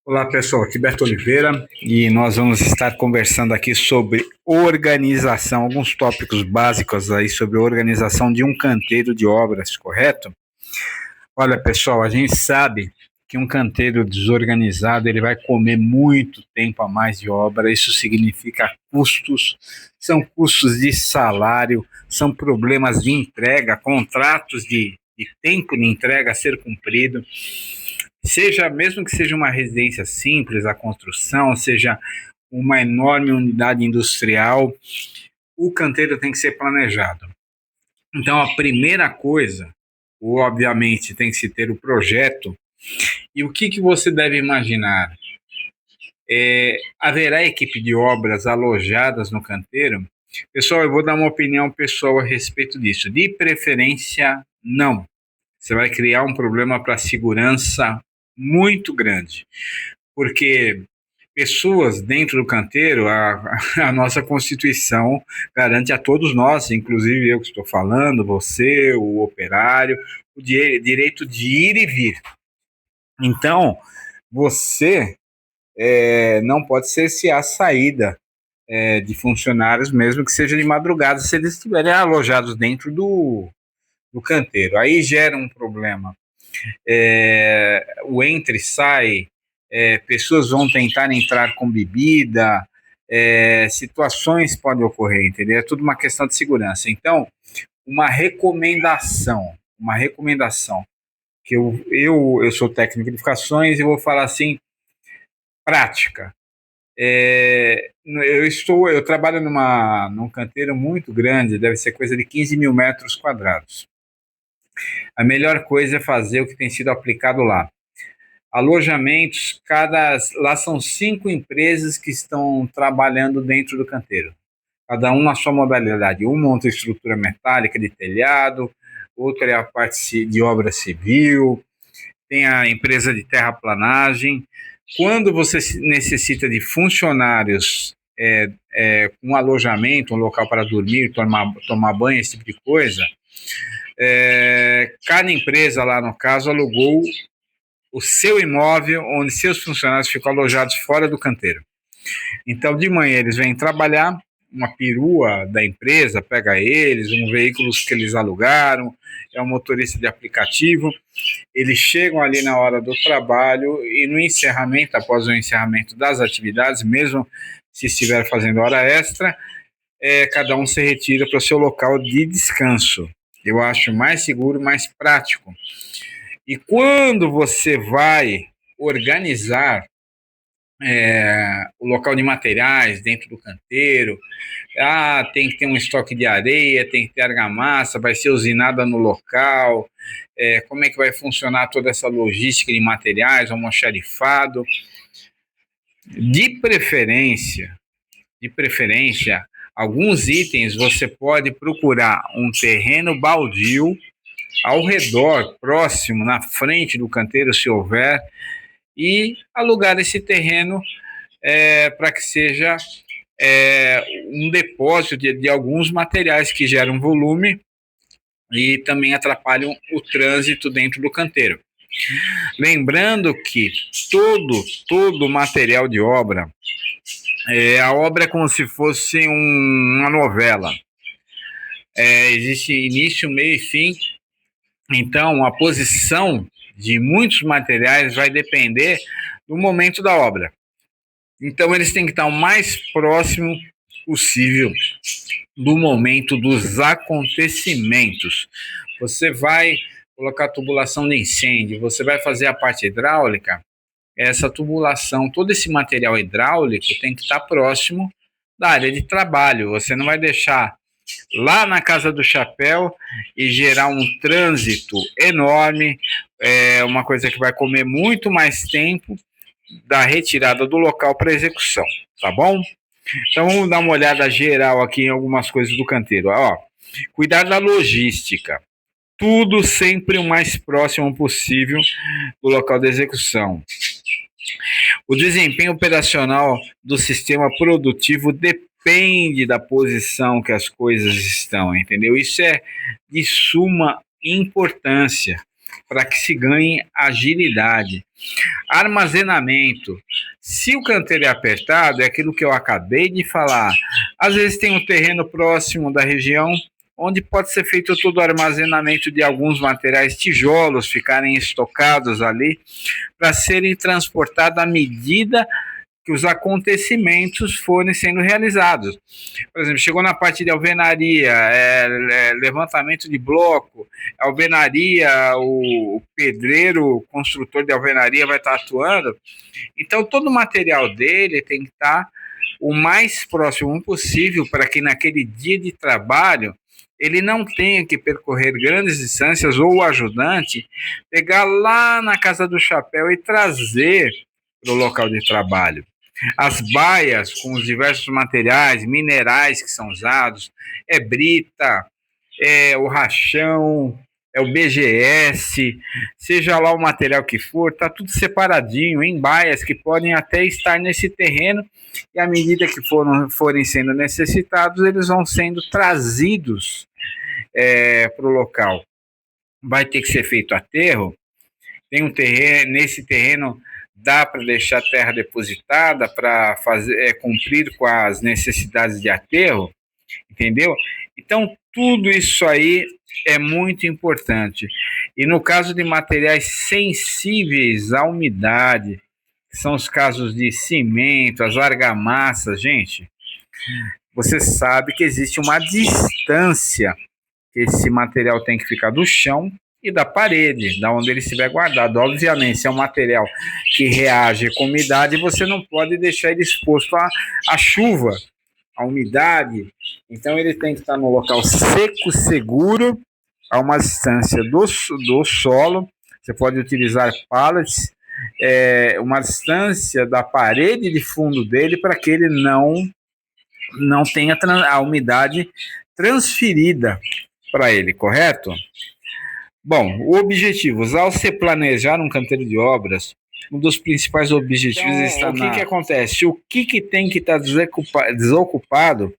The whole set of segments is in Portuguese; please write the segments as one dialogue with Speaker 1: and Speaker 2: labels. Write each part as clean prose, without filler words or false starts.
Speaker 1: Olá pessoal, aqui é Beto Oliveira e nós vamos estar conversando aqui sobre organização, alguns tópicos básicos aí sobre organização de um canteiro de obras, correto? Olha pessoal, a gente sabe que um canteiro desorganizado ele vai comer muito tempo a mais de obra, isso significa custos, são custos de salário, são problemas de entrega, contratos de tempo de entrega a ser cumprido. Seja, mesmo que seja uma residência simples, a construção, seja uma enorme unidade industrial, o canteiro tem que ser planejado. Então, a primeira coisa, obviamente, tem que se ter o projeto. E o que você deve imaginar? Haverá equipe de obras alojadas no canteiro? Pessoal, eu vou dar uma opinião pessoal a respeito disso. De preferência, não. Você vai criar um problema para a segurança muito grande, porque pessoas dentro do canteiro, a nossa Constituição garante a todos nós, inclusive eu que estou falando, você, o operário, o direito de ir e vir. Então, você não pode cercear a saída de funcionários, mesmo que seja de madrugada, se eles estiverem alojados dentro do canteiro. Aí gera um problema. O entra e sai, pessoas vão tentar entrar com bebida, situações podem ocorrer, entendeu? É tudo uma questão de segurança. Então, uma recomendação, que eu sou técnico de edificações e vou falar assim, prática. Eu trabalho num canteiro muito grande, deve ser coisa de 15 mil metros quadrados. A melhor coisa é fazer o que tem sido aplicado lá. Alojamentos, lá são 5 empresas que estão trabalhando dentro do canteiro. Cada um na sua modalidade. Um monta estrutura metálica de telhado, outro é a parte de obra civil, tem a empresa de terraplanagem. Quando você necessita de funcionários com alojamento, um local para dormir, tomar banho, esse tipo de coisa, cada empresa lá no caso alugou o seu imóvel onde seus funcionários ficam alojados fora do canteiro. Então de manhã eles vêm trabalhar, uma perua da empresa pega eles, um veículo que eles alugaram, é um motorista de aplicativo, eles chegam ali na hora do trabalho e no encerramento, após o encerramento das atividades, mesmo se estiver fazendo hora extra, cada um se retira para o seu local de descanso. Eu acho mais seguro, mais prático. E quando você vai organizar o local de materiais dentro do canteiro, tem que ter um estoque de areia, tem que ter argamassa, vai ser usinada no local, como é que vai funcionar toda essa logística de materiais, almoxarifado. De preferência, alguns itens você pode procurar um terreno baldio ao redor, próximo, na frente do canteiro, se houver, e alugar esse terreno para que seja um depósito de alguns materiais que geram volume e também atrapalham o trânsito dentro do canteiro. Lembrando que todo material de obra, a obra é como se fosse uma novela. Existe início, meio e fim. Então, a posição de muitos materiais vai depender do momento da obra. Então, eles têm que estar o mais próximo possível do momento dos acontecimentos. Você vai colocar tubulação de incêndio, você vai fazer a parte hidráulica, essa tubulação, todo esse material hidráulico tem que estar próximo da área de trabalho. Você não vai deixar lá na Casa do Chapéu e gerar um trânsito enorme, uma coisa que vai comer muito mais tempo da retirada do local para execução, tá bom? Então vamos dar uma olhada geral aqui em algumas coisas do canteiro. Cuidar da logística, tudo sempre o mais próximo possível do local de execução. O desempenho operacional do sistema produtivo depende da posição que as coisas estão, entendeu? Isso é de suma importância. para que se ganhe agilidade. Armazenamento. Se o canteiro é apertado, é aquilo que eu acabei de falar. Às vezes tem um terreno próximo da região onde pode ser feito todo o armazenamento de alguns materiais, tijolos ficarem estocados ali para serem transportados à medida que os acontecimentos forem sendo realizados. Por exemplo, chegou na parte de alvenaria, levantamento de bloco, alvenaria, o pedreiro, o construtor de alvenaria vai estar atuando. Então, todo o material dele tem que estar o mais próximo possível para que naquele dia de trabalho ele não tenha que percorrer grandes distâncias ou o ajudante pegar lá na casa do chapéu e trazer para o local de trabalho. As baias com os diversos materiais, minerais que são usados, é brita, é o rachão, é o BGS, seja lá o material que for, está tudo separadinho em baias que podem até estar nesse terreno e à medida que forem sendo necessitados, eles vão sendo trazidos para o local. Vai ter que ser feito aterro, tem um terreno, nesse terreno dá para deixar a terra depositada para cumprir com as necessidades de aterro, entendeu? Então, tudo isso aí é muito importante. E no caso de materiais sensíveis à umidade, que são os casos de cimento, as argamassas, gente, você sabe que existe uma distância que esse material tem que ficar do chão e da parede, da onde ele estiver guardado. Obviamente, se é um material que reage com umidade, você não pode deixar ele exposto à chuva, à umidade. Então, ele tem que estar no local seco, seguro, a uma distância do solo. Você pode utilizar pallets, uma distância da parede de fundo dele para que ele não tenha a umidade transferida para ele, correto? Bom, o objetivo, ao se planejar um canteiro de obras, um dos principais objetivos está o que acontece? O que tem que estar desocupado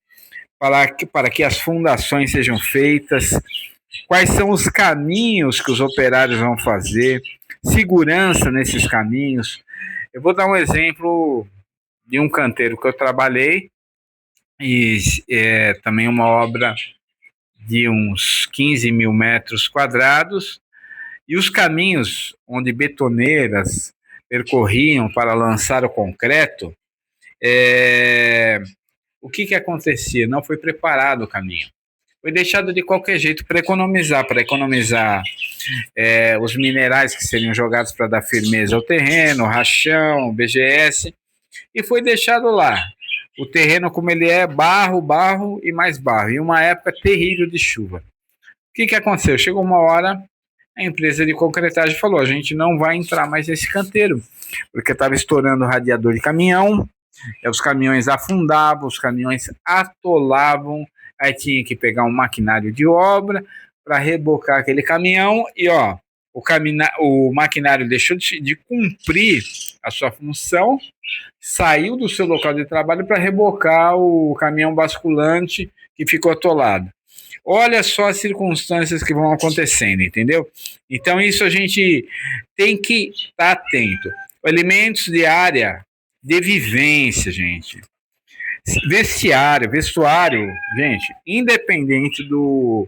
Speaker 1: para que as fundações sejam feitas? Quais são os caminhos que os operários vão fazer? Segurança nesses caminhos. Eu vou dar um exemplo de um canteiro que eu trabalhei e também uma obra de uns 15 mil metros quadrados, e os caminhos onde betoneiras percorriam para lançar o concreto, o que acontecia? Não foi preparado o caminho. Foi deixado de qualquer jeito para economizar os minerais que seriam jogados para dar firmeza ao terreno, rachão, BGS, e foi deixado lá. O terreno, como ele é, barro e mais barro, e uma época terrível de chuva. O que aconteceu? Chegou uma hora, a empresa de concretagem falou: a gente não vai entrar mais nesse canteiro, porque estava estourando o radiador de caminhão, os caminhões afundavam, os caminhões atolavam, aí tinha que pegar um maquinário de obra para rebocar aquele caminhão, e o maquinário deixou de cumprir a sua função, saiu do seu local de trabalho para rebocar o caminhão basculante que ficou atolado. Olha só as circunstâncias que vão acontecendo, entendeu? Então, isso a gente tem que estar atento. Elementos de área de vivência, gente. Vestuário, gente, independente do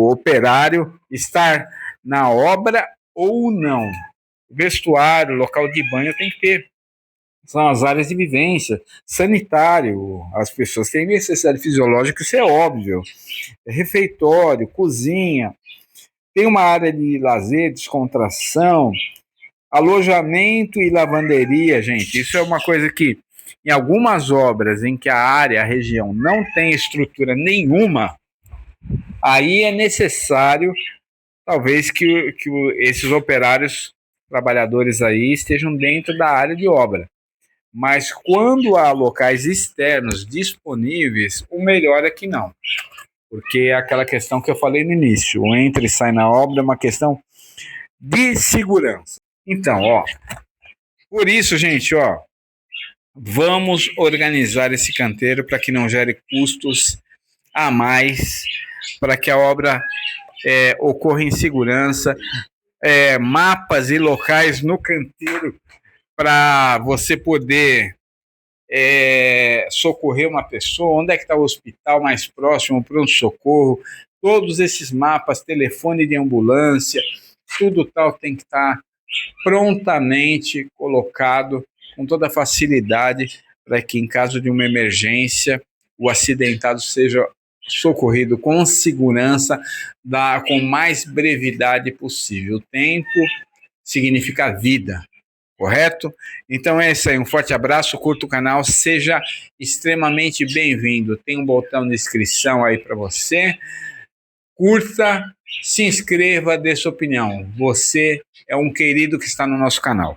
Speaker 1: operário estar na obra ou não. Vestuário, local de banho tem que ter. São as áreas de vivência. Sanitário, as pessoas têm necessidade fisiológica, isso é óbvio. Refeitório, cozinha. Tem uma área de lazer, descontração, alojamento e lavanderia, gente. Isso é uma coisa que, em algumas obras em que a região não tem estrutura nenhuma, aí é necessário, talvez, que esses operários, trabalhadores aí, estejam dentro da área de obra. Mas quando há locais externos disponíveis, o melhor é que não. Porque é aquela questão que eu falei no início, o entra e sai na obra é uma questão de segurança. Então, por isso, gente, vamos organizar esse canteiro para que não gere custos a mais, para que a obra ocorra em segurança. mapas e locais no canteiro para você poder socorrer uma pessoa, onde é que está o hospital mais próximo, o pronto-socorro, todos esses mapas, telefone de ambulância, tudo tal tem que estar prontamente colocado com toda facilidade para que, em caso de uma emergência, o acidentado seja socorrido com segurança, com mais brevidade possível. O tempo significa vida, correto? Então é isso aí, um forte abraço, curta o canal, seja extremamente bem-vindo. Tem um botão de inscrição aí para você. Curta, se inscreva, dê sua opinião. Você é um querido que está no nosso canal.